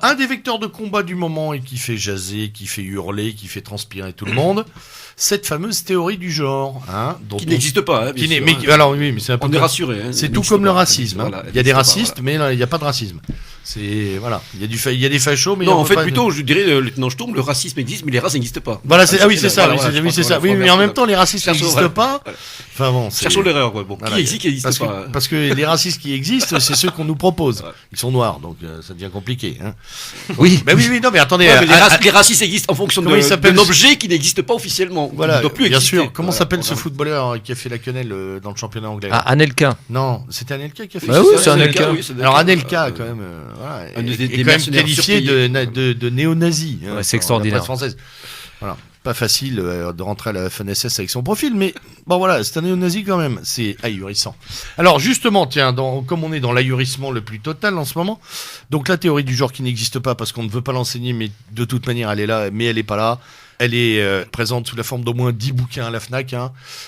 un des vecteurs de combat du moment et qui fait jaser, qui fait hurler, qui fait transpirer tout le monde, cette fameuse théorie du genre, qui n'existe pas. Alors oui, mais c'est un peu. On est rassuré. C'est tout comme le racisme. Voilà, il y a des racistes, mais il n'y a pas de racisme. C'est voilà, il y a des fachos, mais non, en fait, plutôt, je dirais, lieutenant Sturm, le racisme existe, mais les races n'existent pas. Voilà, c'est ça. C'est ça. Oui, mais en même temps, les racistes n'existent pas. Enfin bon, cherchons l'erreur, quoi. Bon, qui existe pas. Parce que les racistes qui existent, c'est ceux qu'on nous propose. Ils sont noirs, donc ça devient compliqué. Oui. Bah oui, non, mais attendez. Les racistes existent en fonction d'un objet qui n'existe pas officiellement. Voilà, bien sûr. Comment s'appelle ce footballeur qui a fait la quenelle dans le championnat anglais? Anelka. Non, c'était Anelka qui a fait. Bah oui, c'est Anelka. Alors Anelka, quand même, est quand même qualifié de néo-nazi. C'est extraordinaire. Française. Voilà. Pas facile de rentrer à la FNSS avec son profil, mais bon voilà, c'est un néo-nazi quand même, c'est ahurissant. Alors justement, tiens, comme on est dans l'ahurissement le plus total en ce moment, donc la théorie du genre qui n'existe pas parce qu'on ne veut pas l'enseigner, mais de toute manière elle est là, mais elle n'est pas là. Elle est présente sous la forme d'au moins 10 bouquins à la FNAC.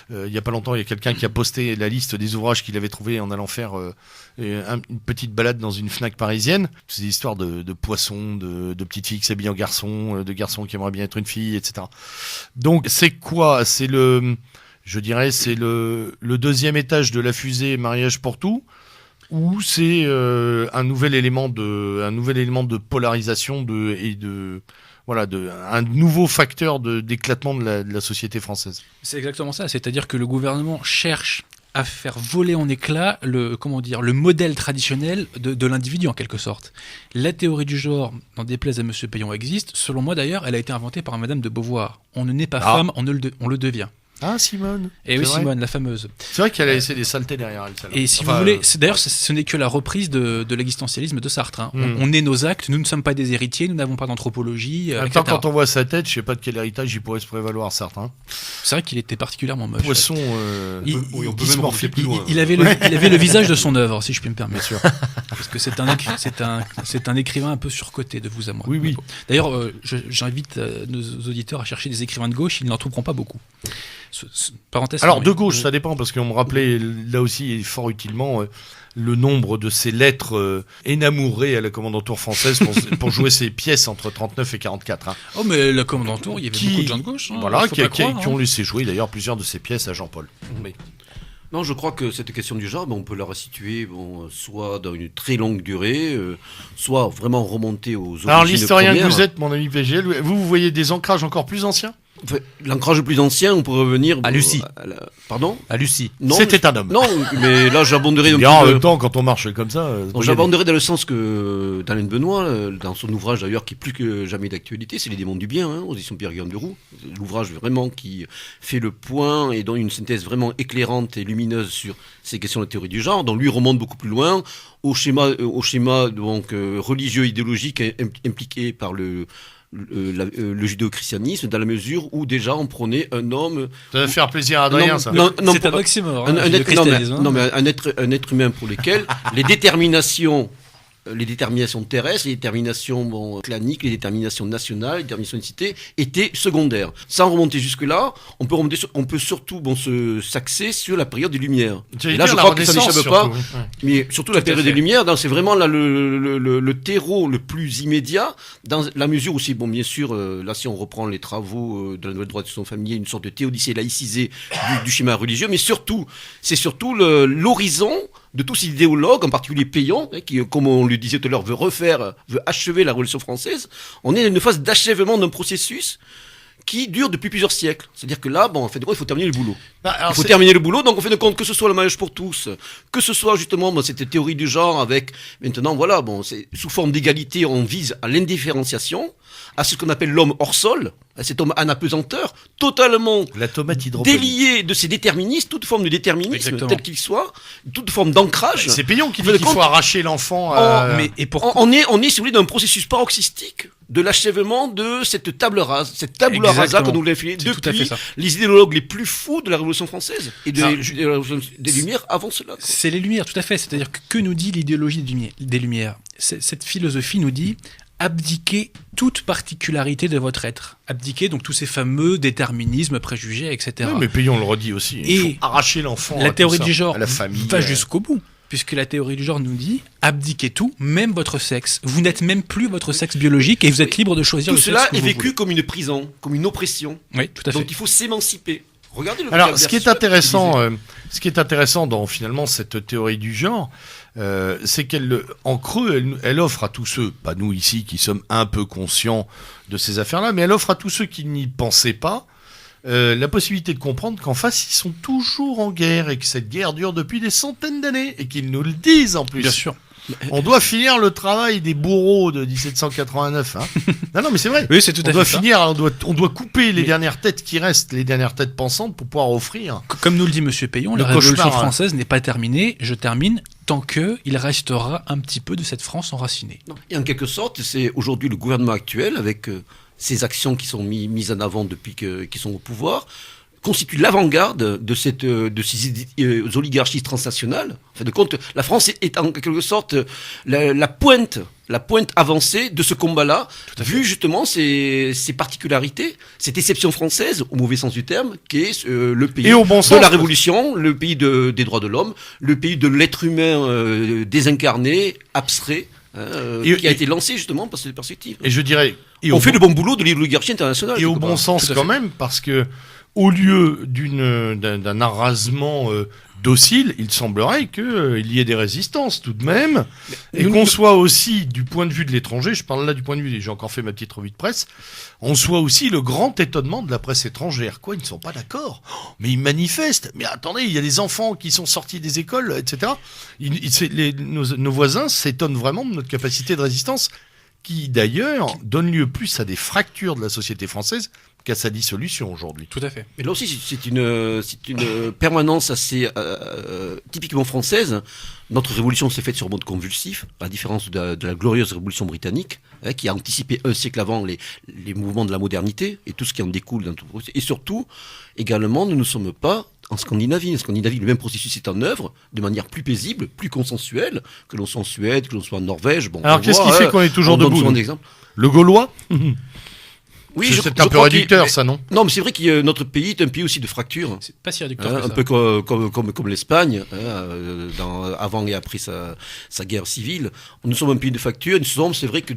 Il y a pas longtemps, il y a quelqu'un qui a posté la liste des ouvrages qu'il avait trouvés en allant faire une petite balade dans une FNAC parisienne. C'est des histoires de poissons, de petites filles qui s'habillent en garçons, de garçons qui aimeraient bien être une fille, etc. Donc c'est quoi ? C'est le deuxième étage de la fusée mariage pour tout, ou c'est un nouvel élément de polarisation un nouveau facteur d'éclatement de la société française. C'est exactement ça, c'est-à-dire que le gouvernement cherche à faire voler en éclats le modèle traditionnel de l'individu en quelque sorte. La théorie du genre, n'en déplaise à M. Payon, existe. Selon moi d'ailleurs, elle a été inventée par Madame de Beauvoir. On ne naît pas femme, on le devient. Ah, Simone. Et oui, Simone, la fameuse. C'est vrai qu'elle a laissé des saletés derrière elle. Et si vous voulez, d'ailleurs, ce n'est que la reprise de l'existentialisme de Sartre. On est nos actes, nous ne sommes pas des héritiers, nous n'avons pas d'anthropologie. Attends, quand on voit sa tête, je sais pas de quel héritage il pourrait se prévaloir, Sartre. C'est vrai qu'il était particulièrement moche. Poisson. On peut même morfler plus loin. Il avait le visage de son œuvre, si je puis me permettre. Bien sûr. Parce que c'est un écrivain un peu surcoté de vous à moi. Oui. D'ailleurs, j'invite nos auditeurs à chercher des écrivains de gauche, ils n'en trouveront pas beaucoup. Parenthèse. Alors de gauche, ça dépend, parce qu'on me rappelait là aussi fort utilement le nombre de ces lettres énamourées à la commandanture française pour jouer ses pièces entre 39 et 44. Oh mais la commandanture, il y avait beaucoup de gens de gauche. Voilà, qui ont laissé jouer d'ailleurs plusieurs de ses pièces à Jean-Paul. Mais... Non, je crois que cette question du genre, on peut la resituer soit dans une très longue durée, soit vraiment remonter aux origines. Alors l'historien premières. que vous êtes, mon ami PGL, vous voyez des ancrages encore plus anciens ? L'ancrage le plus ancien, on pourrait revenir à Lucie. Pardon ? À Lucie. Non, c'était un homme. Non, mais là j'abonderai. En même temps, quand on marche comme ça. J'abonderai dans le sens que d'Alain Benoît, dans son ouvrage d'ailleurs qui est plus que jamais d'actualité, c'est Les démons du bien, aux éditions Pierre-Guillaume de Roux. L'ouvrage vraiment qui fait le point et donne une synthèse vraiment éclairante et lumineuse sur ces questions de théorie du genre. Donc lui remonte beaucoup plus loin au schéma donc religieux idéologique impliqué par le judéo-christianisme, dans la mesure où déjà on prenait un homme. Ça va faire plaisir à Adrien, ça. C'est un oxymore. Un être humain pour lequel les déterminations terrestres, les déterminations claniques, les déterminations nationales, les déterminations de cité étaient secondaires. Sans remonter jusque-là, on peut surtout s'axer sur la période des Lumières. Et là, je crois que ça n'échappe pas. Ouais. Mais surtout la période des Lumières, c'est vraiment là le terreau le plus immédiat, dans la mesure où c'est, bien sûr, là, si on reprend les travaux de la nouvelle droite de son familier, une sorte de théodicée laïcisée du schéma religieux, mais c'est surtout l'horizon de tous ces idéologues, en particulier Payon, qui, comme on le disait tout à l'heure, veut achever la Révolution française. On est dans une phase d'achèvement d'un processus qui dure depuis plusieurs siècles. C'est-à-dire que là, en fait, il faut terminer le boulot. Il faut terminer le boulot, donc on fait de compte que ce soit le mariage pour tous, que ce soit justement cette théorie du genre avec, maintenant, c'est sous forme d'égalité, on vise à l'indifférenciation, à ce qu'on appelle l'homme hors sol, à cet homme en apesanteur, totalement délié de ses déterministes, toute forme de déterminisme, tel qu'il soit, toute forme d'ancrage. C'est Payon qui dit qu'il faut arracher l'enfant. On est, si vous voulez, dans un processus paroxystique de l'achèvement de cette table rase, rasa que nous l'avons fait depuis les idéologues les plus fous de la Révolution française et des Lumières avant cela. C'est les Lumières, tout à fait. C'est-à-dire que nous dit l'idéologie des Lumières ? Cette philosophie nous dit abdiquer toute particularité de votre être. Abdiquer donc tous ces fameux déterminismes, préjugés, etc. Oui, mais Payon le redit aussi. Il faut arracher l'enfant. La théorie du genre à la famille, va jusqu'au bout. puisque la théorie du genre nous dit abdiquez tout, même votre sexe. Vous n'êtes même plus votre sexe biologique et vous êtes libre de choisir Tout le cela sexe que est vous vécu voulez. comme une prison, comme une oppression. Oui, tout à fait. Donc il faut s'émanciper. Regardez le Alors, vocabulaire ce qui est sexuel, intéressant, je disais. ce qui est intéressant dans finalement cette théorie du genre, c'est qu'elle, en creux, elle offre à tous ceux, pas nous ici, qui sommes un peu conscients de ces affaires-là, mais elle offre à tous ceux qui n'y pensaient pas la possibilité de comprendre qu'en face, ils sont toujours en guerre et que cette guerre dure depuis des centaines d'années et qu'ils nous le disent en plus. Bien sûr. On doit finir le travail des bourreaux de 1789. Hein. Non, mais c'est vrai. Oui, c'est tout On à doit fait ça. finir, on doit couper les dernières têtes qui restent, les dernières têtes pensantes pour pouvoir offrir. Comme nous le dit Monsieur Payon, Le la Révolution cauchemar, hein. française n'est pas terminée. Je termine tant que il restera un petit peu de cette France enracinée. Non. Et en quelque sorte, c'est aujourd'hui le gouvernement actuel, avec ces actions qui sont mises en avant depuis qu'ils sont au pouvoir, constitue l'avant-garde de ces oligarchies transnationales. En fin de compte, la France est en quelque sorte la pointe avancée de ce combat-là, vu justement ces particularités, cette exception française, au mauvais sens du terme, qui est le pays Et au bon de sens, la Révolution, le pays des droits de l'homme, le pays de l'être humain désincarné, abstrait, qui a été lancé justement par cette perspective. Et je dirais. Et On au fait bon- le bon boulot de l'oligarchie internationale. Et au quelque bon part. sens Tout à quand fait. même, parce que au lieu d'un arrasement docile, il semblerait qu'il y ait des résistances tout de même, et qu'on soit aussi, du point de vue de l'étranger, je parle là du point de vue, j'ai encore fait ma petite revue de presse, on soit aussi le grand étonnement de la presse étrangère. Quoi, ils ne sont pas d'accord? Mais ils manifestent. Mais attendez, il y a des enfants qui sont sortis des écoles, etc. Nos voisins s'étonnent vraiment de notre capacité de résistance, qui d'ailleurs donne lieu plus à des fractures de la société française qu'à sa dissolution aujourd'hui. Tout à fait. Mais là aussi, c'est une permanence assez typiquement française. Notre révolution s'est faite sur mode convulsif, à la différence de la glorieuse révolution britannique, qui a anticipé un siècle avant les mouvements de la modernité et tout ce qui en découle dans tout le processus. Et surtout, également, nous ne sommes pas en Scandinavie. En Scandinavie, le même processus est en œuvre de manière plus paisible, plus consensuelle, que l'on soit en Suède, que l'on soit en Norvège. Bon, Alors on qu'est-ce voit, qui fait qu'on est toujours on donne debout souvent nous des exemples. Le Gaulois? Oui, C'est je un peu crois réducteur, qu'il- ça, non? Non, mais c'est vrai que notre pays est un pays aussi de fractures. C'est pas si réducteur que Un ça. peu comme l'Espagne, avant et après sa guerre civile. Nous sommes un pays de fractures, nous sommes, c'est vrai que